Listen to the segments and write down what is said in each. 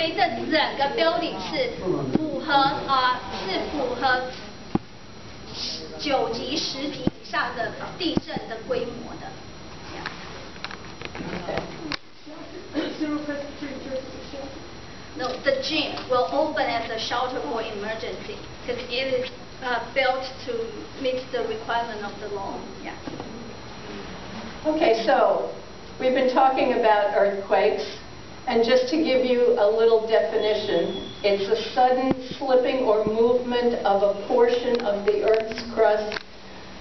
所以这整个 building 是符合9级、10级以上的地震的规模的。No, the gym will open as a shelter for emergency because it is built to meet the requirement of the law. Yeah. Okay, so we've been talking about earthquakes, and just to give you a little definition, it's a sudden slipping or movement of a portion of the Earth's crust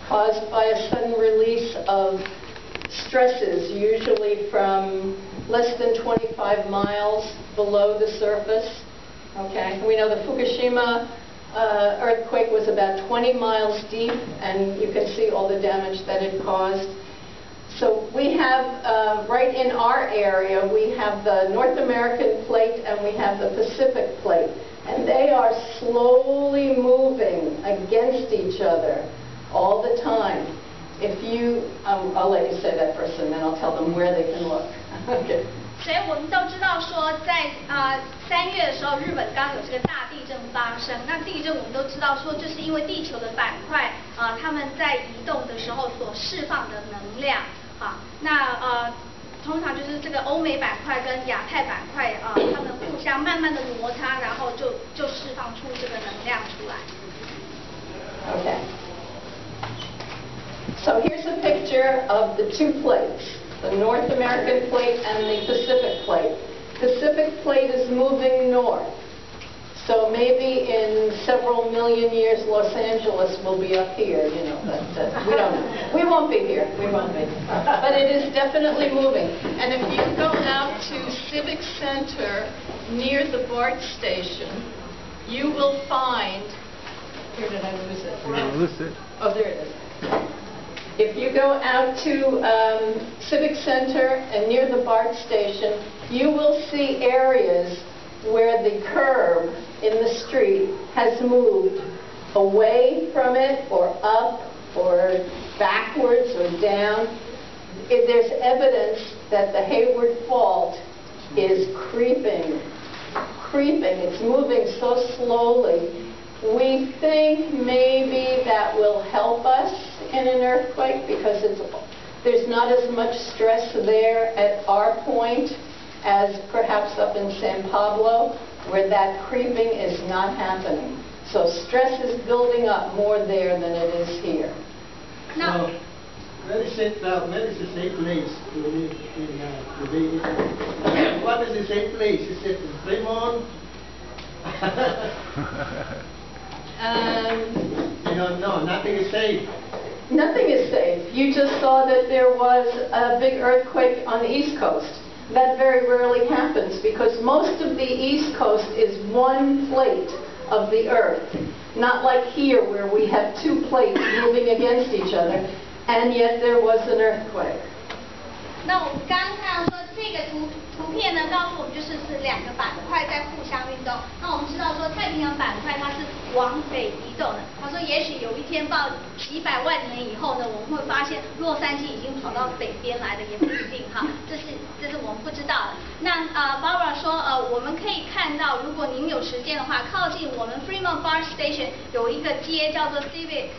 caused by a sudden release of stresses, usually from less than 25 miles below the surface. Okay, we know the Fukushima earthquake was about 20 miles deep, and you can see all the damage that it caused. So we have, right in our area, we have the North American plate and we have the Pacific plate. And they are slowly moving against each other all the time. If you, I'll let you say that first and then I'll tell them where they can look. Okay. 所以我们都知道说，在3月的时候，日本刚有这个大地震发生。那地震我们都知道说，就是因为地球的板块它们在移动的时候所释放的能量那通常就是这个欧美板块跟亚太板块它们互相慢慢的摩擦，然后就释放出这个能量出来。Okay. So here's a picture of the two plates, the North American plate and the Pacific plate. Pacific plate is moving north. So maybe in several million years, Los Angeles will be up here, you know, but we don't know. We won't be here. We won't be. But it is definitely moving. And if you go out to Civic Center near the BART station, you will find, here did I lose it? You lose it. Oh, there it is. If you go out to Civic Center and near the BART station, you will see areas where the curb in the street has moved away from it or up or backwards or down. There's evidence that the Hayward Fault is creeping. It's moving so slowly. We think maybe that will help us in an earthquake because there's not as much stress there at our point as perhaps up in San Pablo, where that creeping is not happening. So stress is building up more there than it is here. Now, where is a safe place to live in what is a safe place? Is it in Fremont? No, nothing is safe. Nothing is safe. You just saw that there was a big earthquake on the East Coast. That very rarely happens because most of the East Coast is one plate of the Earth. Not like here where we have two plates moving against each other, and yet there was an earthquake. 那我们刚刚看到说这个图片呢，告诉我们就是2个板块在互相运动。那我们知道说太平洋板块它是往北移动的。他说也许有一天到几百万年以后呢，我们会发现洛杉矶已经跑到北边来了，也不一定哈。这是我们不知道的。那Barbara 说我们可以看到，如果您有时间的话，靠近我们 Fremont BART Station 有一个街叫做 Civic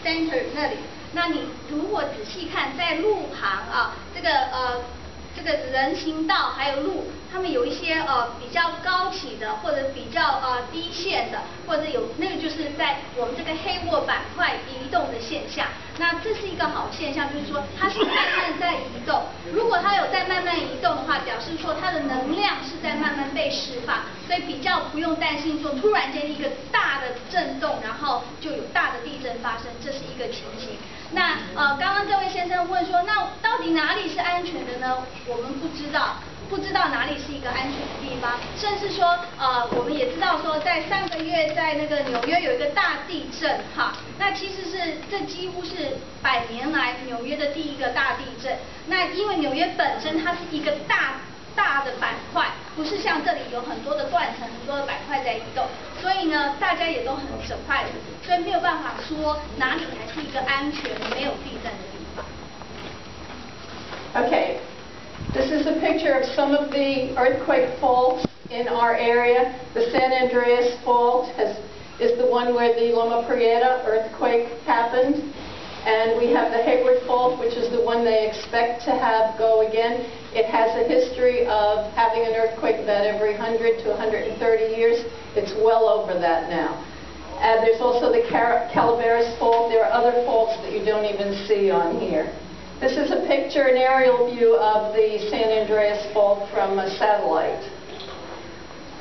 Center 那里。那你如果仔细看，在路旁这个人行道还有路，他们有一些比较高起的，或者比较低陷的，或者有那个就是在我们这个黑沃板块移动的现象。那这是一个好现象，就是说它是慢慢在移动。如果它有在慢慢移动的话，表示说它的能量是在慢慢被释放，所以比较不用担心说突然间一个大的震动，然后就有大的地震发生，这是一个情形。那刚刚这位先生问说，那到底哪里是安全的呢？我们不知道哪里是一个安全的地方，甚至说我们也知道说，在上个月在那个纽约有一个大地震哈，那其实这几乎是100年来纽约的第一个大地震。那因为纽约本身它是一个大的板块，不是像这里有很多的断层、很多的板块在移动，所以呢，大家也都很surprise，所以没有办法说哪里才是一个安全没有地震的地方。Okay, this is a picture of some of the earthquake faults in our area. The San Andreas Fault is the one where the Loma Prieta earthquake happened. And we have the Hayward Fault, which is the one they expect to have go again. It has a history of having an earthquake about every 100 to 130 years. It's well over that now. There's also the Calaveras Fault. There are other faults that you don't even see on here. This is a picture, an aerial view of the San Andreas Fault from a satellite.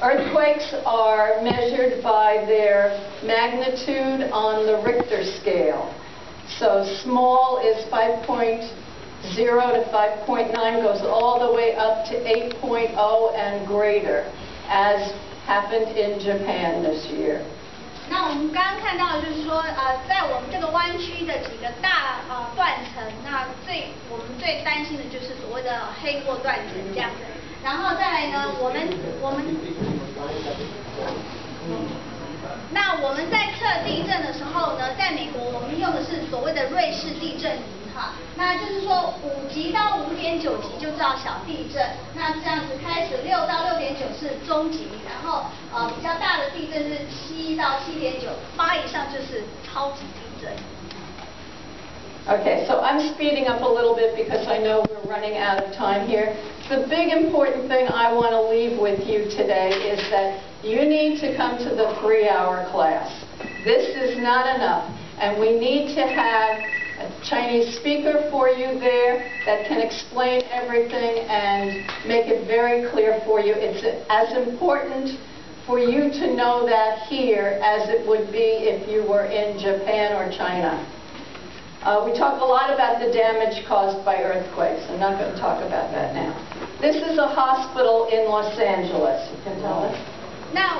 Earthquakes are measured by their magnitude on the Richter scale. So small is 5.0 to 5.9, goes all the way up to 8.0 and greater, as happened in Japan this year. 那我们刚刚看到的就是说，在我们这个湾区的几个大断层，那我们最担心的就是所谓的黑锅断层这样子。然后再来呢，我们在测地震的时候呢，在美国我们用的是所谓的瑞士地震仪哈，那就是说5级到5.9级就叫小地震，那这样子开始6到6.9是中级，然后比较大的地震是7到7.9，8以上就是超级地震。Okay, so I'm speeding up a little bit because I know we're running out of time here. The big important thing I want to leave with you today is that you need to come to the 3-hour class. This is not enough, and we need to have a Chinese speaker for you there that can explain everything and make it very clear for you. It's as important for you to know that here as it would be if you were in Japan or China. We talk a lot about the damage caused by earthquakes. I'm not going to talk about that now. This is a hospital in Los Angeles. You can tell us. 那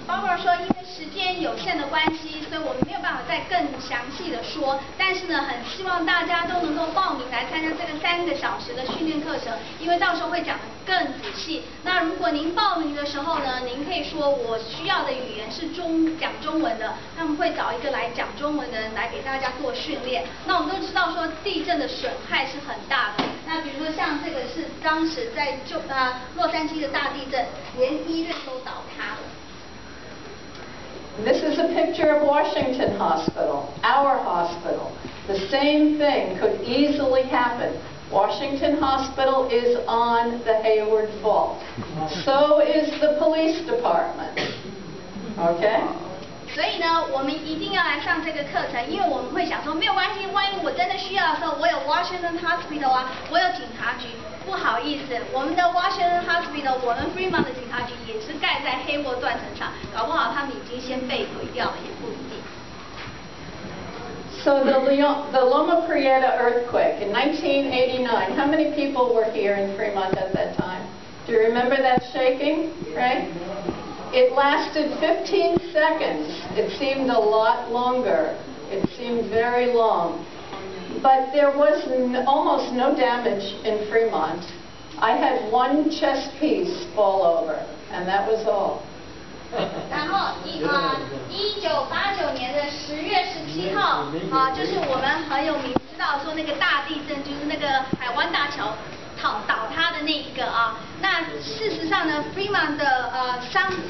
包括说，因为时间有限的关系，所以我们没有办法再更详细的说。但是呢，很希望大家都能够报名来参加这个3个小时的训练课程，因为到时候会讲得更仔细。那如果您报名的时候呢，您可以说我需要的语言是讲中文的，他们会找一个来讲中文的人来给大家做训练。那我们都知道说地震的损害是很大的。那比如说像这个是当时在洛杉矶的大地震，连医院都倒塌了。This is a picture of Washington Hospital, our hospital. The same thing could easily happen. Washington Hospital is on the Hayward Fault. So is the police department. Okay? 所以呢，我们一定要来上这个课程，因为我们会想说，没有关系，万一我真的需要的时候，我有 Washington Hospital 啊，我有警察局。不好意思，我们的 Washington Hospital， 我们 Fremont 的警察局也是盖在黑沃断层上，搞不好他们已经先被毁掉了，也不一定。So the Loma Prieta earthquake in 1989, how many people were here in Fremont at that time? Do you remember that shaking? Right? It lasted 15 seconds. It seemed a lot longer. It seemed very long. But there was almost no damage in Fremont. I had one chess piece fall over, and that was all. 然后1989年的10月17号就是我们很有名知道说那个大地震，就是那个海湾大桥倒塌的那一个那事实上呢 ，Fremont 的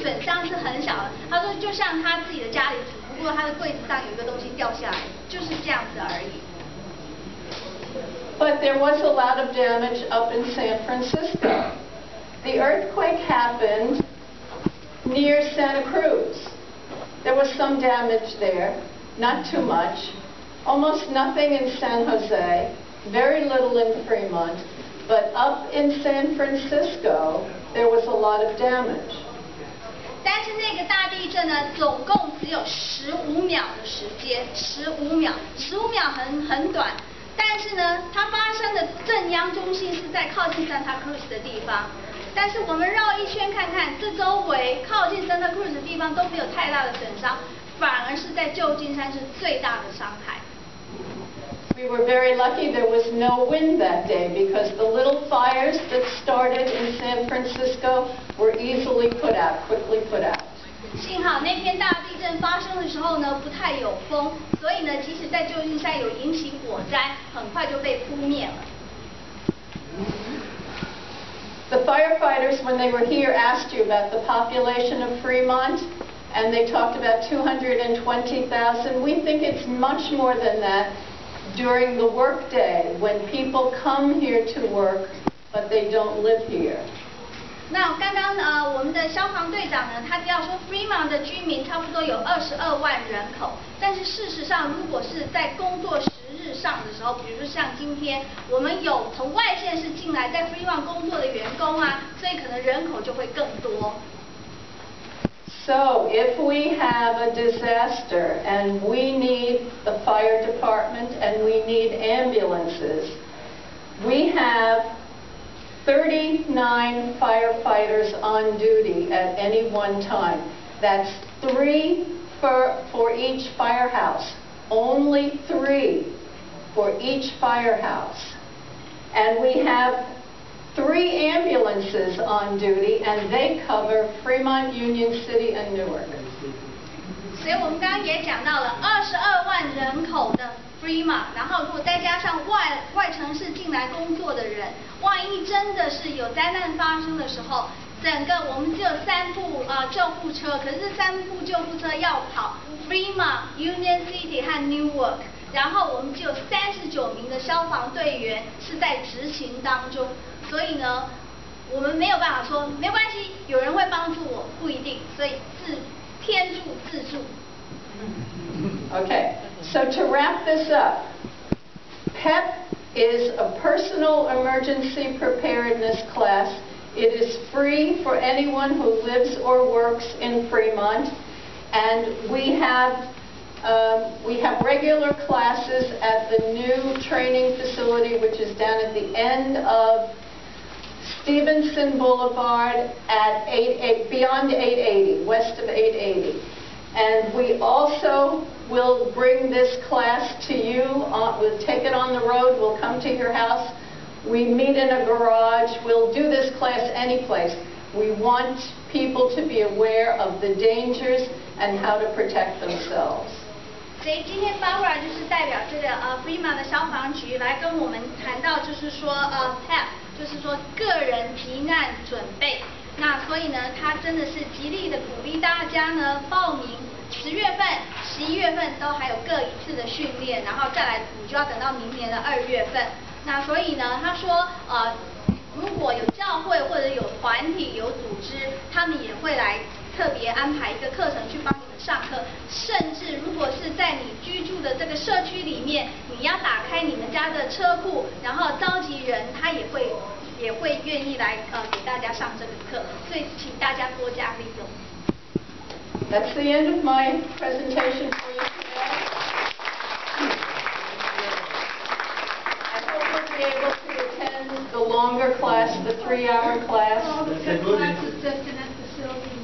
损伤是很小的。他说就像他自己的家里，只不过他的柜子上有一个东西掉下来，就是这样子而已。But there was a lot of damage up in San Francisco. The earthquake happened near Santa Cruz. There was some damage there, not too much. Almost nothing in San Jose, very little in Fremont. But up in San Francisco, there was a lot of damage. 但是那个大地震呢，总共只有15秒的时间，15秒很短。但是呢，它发生的震央中心是在靠近 Santa Cruz 的地方。但是我们绕一圈看看，这周围靠近 Santa Cruz 的地方都没有太大的损伤，反而是在旧金山是最大的伤害。We were very lucky there was no wind that day because the little fires that started in San Francisco were easily put out, quickly put out. 幸好那天大地震发生的时候呢，不太有风，所以呢，即使在旧金山有引起火灾，很快就被扑灭了。The firefighters, when they were here, asked you about the population of Fremont, and they talked about 220,000. We think it's much more than that during the workday, when people come here to work, but they don't live here. 那刚刚我们的消防队长呢，他提到说 Fremont 的居民差不多有22万人口，但是事实上，如果是在工作10日上的时候，比如说像今天，我们有从外县市进来在 Fremont 工作的员工啊，所以可能人口就会更多。So if we have a disaster and we need the fire department and we need ambulances, we have 39 firefighters on duty at any one time. That's 3 for each firehouse. Only 3 for each firehouse. And we have 3 ambulances on duty, and they cover Fremont, Union City, and Newark. 所以我们刚刚也讲到了22万人口的 Fremont， 然后如果再加上外城市进来工作的人，万一真的是有灾难发生的时候，整个我们只有3部救护车，可是这3部救护车要跑 Fremont、Union City 和 Newark， 然后我们只有39名的消防队员是在执勤当中，所以呢，我们没有办法说没关系，有人会帮助我，不一定，所以天助自助。Okay, so to wrap this up, PEP is a personal emergency preparedness class. It is free for anyone who lives or works in Fremont, and we have regular classes at the new training facility, which is down at the end of Stevenson Boulevard at beyond 880, west of 880. And we also will bring this class to you. We'll take it on the road. We'll come to your house. We meet in a garage. We'll do this class any place. We want people to be aware of the dangers and how to protect themselves. 所以今天 Barbara 就是代表这个Fremont 的消防局来跟我们谈到，就是说PEP， 就是说个人急难准备。那所以呢，他真的是极力的鼓励大家呢报名，10月份、11月份都还有各1次的训练，然后再来你就要等到明年的2月份。那所以呢，他说如果有教会或者有团体有组织，他们也会来特别安排一个课程去帮你们上课，甚至如果是在你居住的这个社区里面，你要打开你们家的车库，然后召集人，他也会愿意来给大家上这个课，所以请大家多加利用。That's the end of my presentation for you today. I hope you'll be able to attend the longer class, the 3-hour class. The class is just in that facility.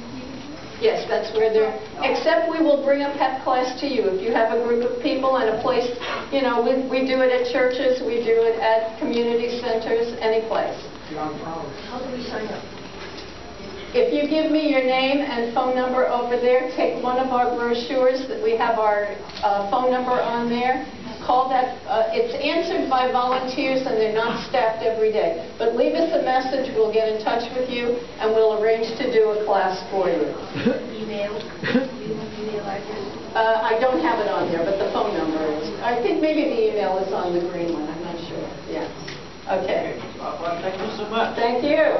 Yes, that's where they're, except we will bring a PEP class to you. If you have a group of people and a place, you know, we do it at churches, we do it at community centers, any place. How do we sign up? If you give me your name and phone number over there, take one of our brochures that we have our phone number on there. Call that. It's answered by volunteers and they're not staffed every day. But leave us a message. We'll get in touch with you and we'll arrange to do a class for you. Email address. I don't have it on there, but the phone number is. I think maybe the email is on the green one. I'm not sure. Yeah. Okay. Thank you so much. Thank you.